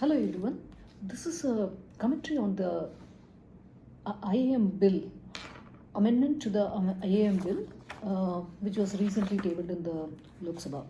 Hello everyone. This is a commentary on the IAM bill, amendment to the IAM bill, which was recently tabled in the Lok Sabha.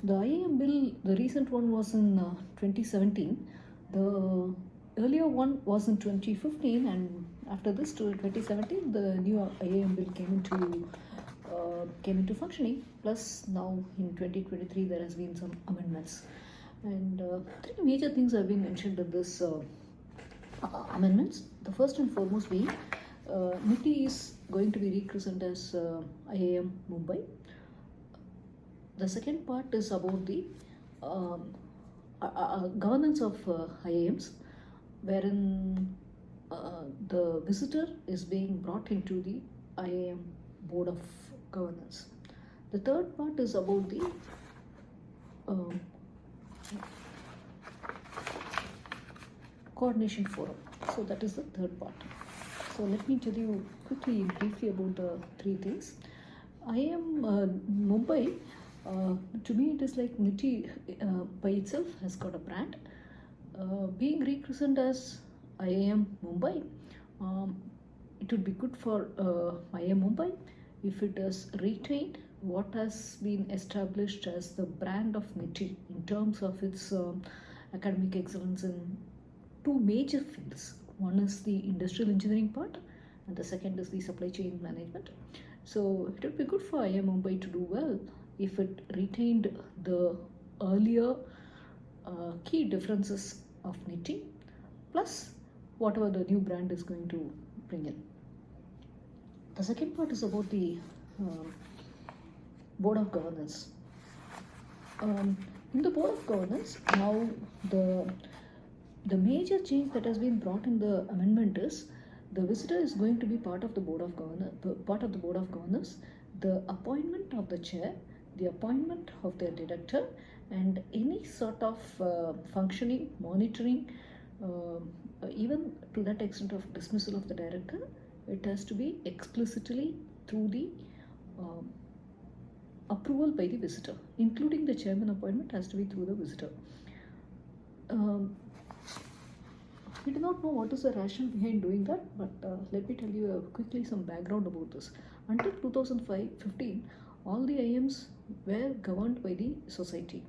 The IAM bill, the recent one was in 2017. The earlier one was in 2015, and after this, to 2017, the new IAM bill came into functioning. Plus, now in 2023, there has been some amendments. And three major things have been mentioned in this amendments. The first and foremost being NITI is going to be rechristened as IAM Mumbai. The second part is about the governance of IAMs, wherein the visitor is being brought into the IAM Board of Governance. The third part is about the um, coordination forum. So that is the third part. So let me tell you quickly, briefly about the three things. IAM Mumbai, to me it is like NITI by itself has got a brand. Being rechristened as IAM Mumbai, it would be good for IAM Mumbai if it has retained what has been established as the brand of NITI in terms of its academic excellence in two major fields. One is the industrial engineering part, and the second is the supply chain management. So it would be good for IIM Mumbai to do well if it retained the earlier key differences of NITI, plus whatever the new brand is going to bring in. The second part is about the Board of Governance. In the Board of Governance, now the major change that has been brought in the amendment is the visitor is going to be part of the Board of Governors, the appointment of the chair, the appointment of the director, and any sort of functioning, monitoring, even to that extent of dismissal of the director, it has to be explicitly through the approval by the visitor, including the chairman appointment has to be through the visitor. We do not know what is the rationale behind doing that, but let me tell you quickly some background about this. Until 2015, all the IMs were governed by the society.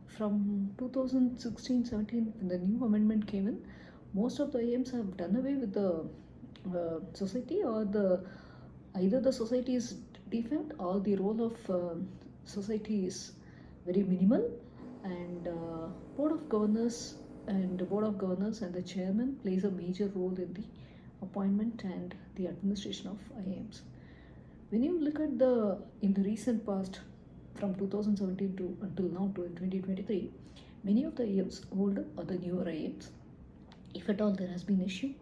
From 2016-17, when the new amendment came in, most of the IMs have done away with the society, or either the society is defunct or the role of society is very minimal, and Board of Governors and the chairman plays a major role in the appointment and the administration of IIMs. When you look at in the recent past, from 2017 to until now to 2023, many of the IIMs, older or the newer IIMs, if at all there has been issue,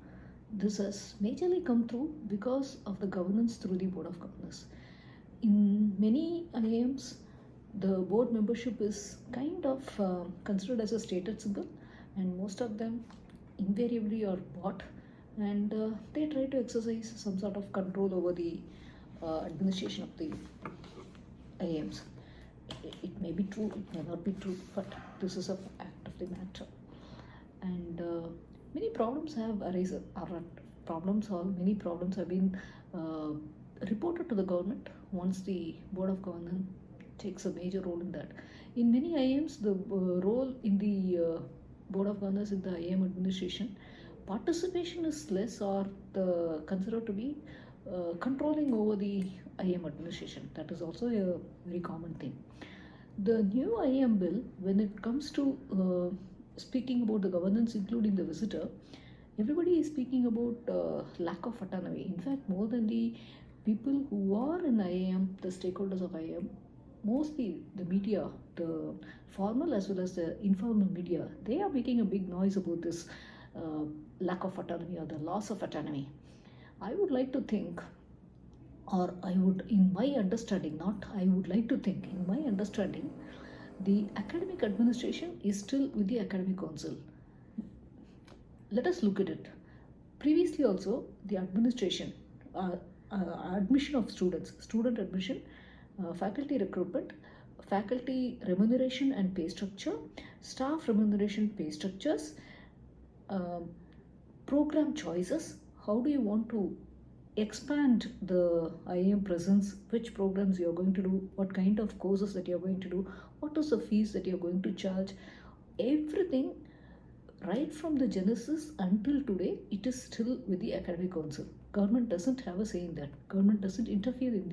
this has majorly come through because of the governance through the Board of Governors. In many IIMs, the board membership is kind of considered as a status symbol, and most of them invariably are bought, and they try to exercise some sort of control over the administration of the IIMs. It may be true, it may not be true, but this is a fact of the matter. And many problems have arisen. Many problems have been reported to the government once the Board of Governance takes a major role in that. In many IIMs, the role in the Board of Governors in the IIM administration, participation is less, or considered to be controlling over the IIM administration. That is also a very common thing. The new IIM bill, when it comes to speaking about the governance, including the visitor, everybody is speaking about lack of autonomy. In fact, more than the people who are in IIM, the stakeholders of IIM, mostly the media, the formal as well as the informal media, they are making a big noise about this lack of autonomy or the loss of autonomy. I would like to think, or I would, in my understanding, not I would like to think, in my understanding, the academic administration is still with the academic council. Let us look at it. Previously also, the administration, admission of students, student admission, faculty recruitment faculty remuneration and pay structure, staff remuneration pay structures, uh, program choices. How do you want to expand the IIM presence? Which programs you're going to do? What kind of courses that you're going to do? What is the fees that you're going to charge? Everything, right from the genesis until today, it is still with the academic council. Government doesn't have a say in that. Government doesn't interfere in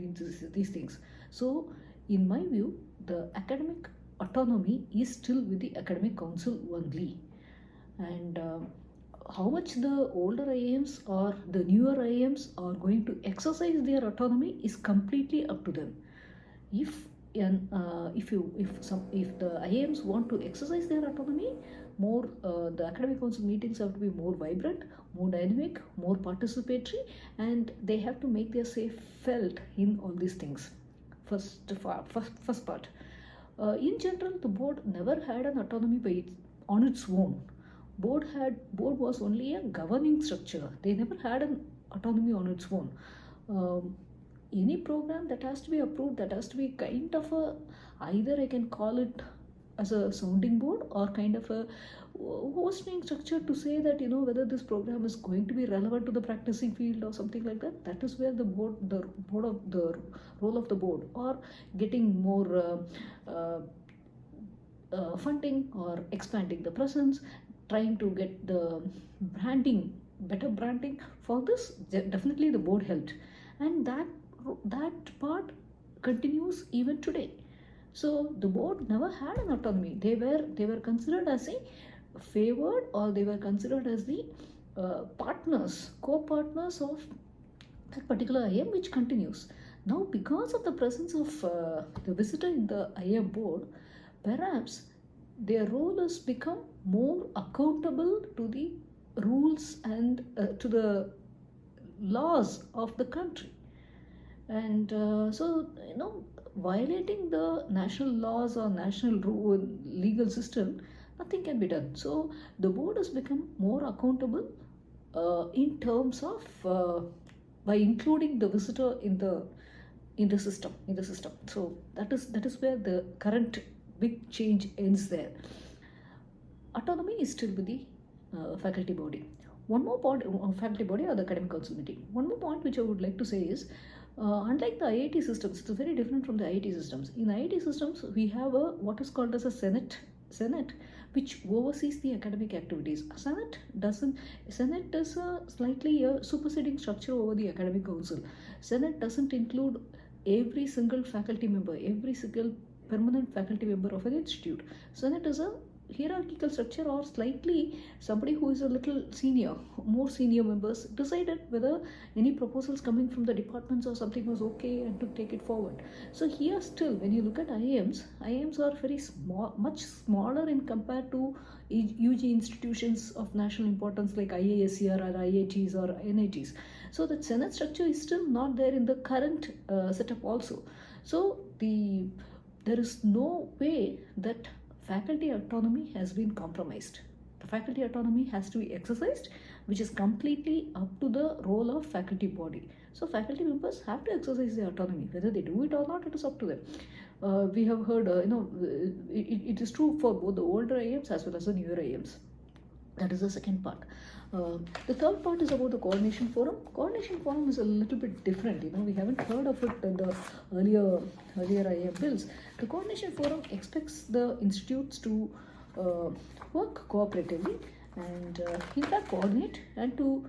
these things. So in my view, the academic autonomy is still with the academic council only. And how much the older IIMs or the newer IIMs are going to exercise their autonomy is completely up to them. If if the IIMs want to exercise their autonomy more, the academic council meetings have to be more vibrant, more dynamic, more participatory, and they have to make their say felt in all these things. First part. In general, the board never had an autonomy on its own. Board was only a governing structure. They never had an autonomy on its own. Any program that has to be approved, that has to be kind of a, either I can call it as a sounding board or kind of a hosting structure to say that, you know, whether this program is going to be relevant to the practicing field or something like that. That is where the role of the board, or getting more funding or expanding the presence, trying to get the better branding for this, definitely the board helped, and that part continues even today. So the board never had an autonomy. They were considered as a favored, or they were considered as the co-partners of that particular IIM, which continues. Now, because of the presence of the visitor in the IIM board, perhaps their role has become more accountable to the rules and to the laws of the country. And so, you know, violating the national laws or national legal system, nothing can be done. So the board has become more accountable in terms of by including the visitor in the system. So that is where the current big change ends there. Autonomy is still with the faculty body. One more point, faculty body or the academic council meeting. One more point which I would like to say is, unlike the IIT systems, it's very different from the IIT systems. In IIT systems, we have what is called as a Senate, which oversees the academic activities. Senate is a slightly superseding structure over the academic council. Senate doesn't include every single faculty member, every single permanent faculty member of an institute. Senate is a hierarchical structure, or slightly somebody who is a little more senior members decided whether any proposals coming from the departments or something was okay and to take it forward. So here still, when you look at IIMs are very small, much smaller in compared to UG institutions of national importance like IISER or IITs or NITs. So the Senate structure is still not there in the current setup also. So there is no way that faculty autonomy has been compromised. The faculty autonomy has to be exercised, which is completely up to the role of faculty body. So faculty members have to exercise their autonomy. Whether they do it or not, it is up to them. We have heard, it is true for both the older IIMs as well as the newer IIMs. That is the second part. The third part is about the coordination forum. Coordination forum is a little bit different. We haven't heard of it in the earlier IIM bills. The coordination forum expects the institutes to work cooperatively and in fact coordinate and to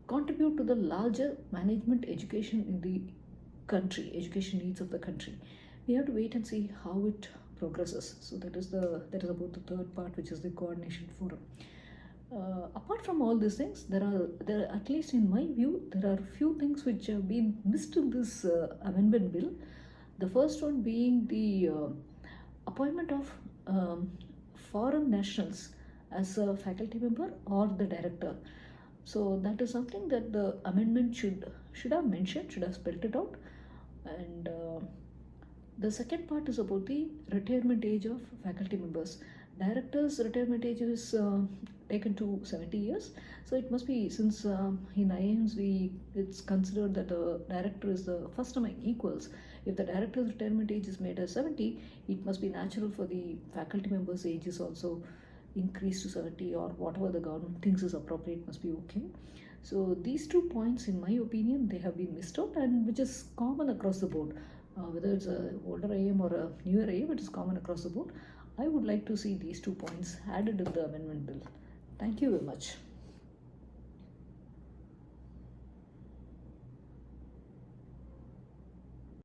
contribute to the larger management education in the country, education needs of the country. We have to wait and see how it progresses. So that is about the third part, which is the coordination forum. Apart from all these things, there are, at least in my view, there are few things which have been missed in this amendment bill. The first one being the appointment of foreign nationals as a faculty member or the director. So that is something that the amendment should have mentioned, should have spelled it out. And the second part is about the retirement age of faculty members. Director's retirement age is taken to 70 years. So it must be, since in IIMs it's considered that the director is the first among equals, If the director's retirement age is made as 70, it must be natural for the faculty members' ages also increase to 70, or whatever the government thinks is appropriate must be okay. So these 2 points, in my opinion, they have been missed out, and which is common across the board. Whether it's a older IAM or a newer IAM, it is common across the board. I would like to see these 2 points added in the amendment bill. Thank you very much.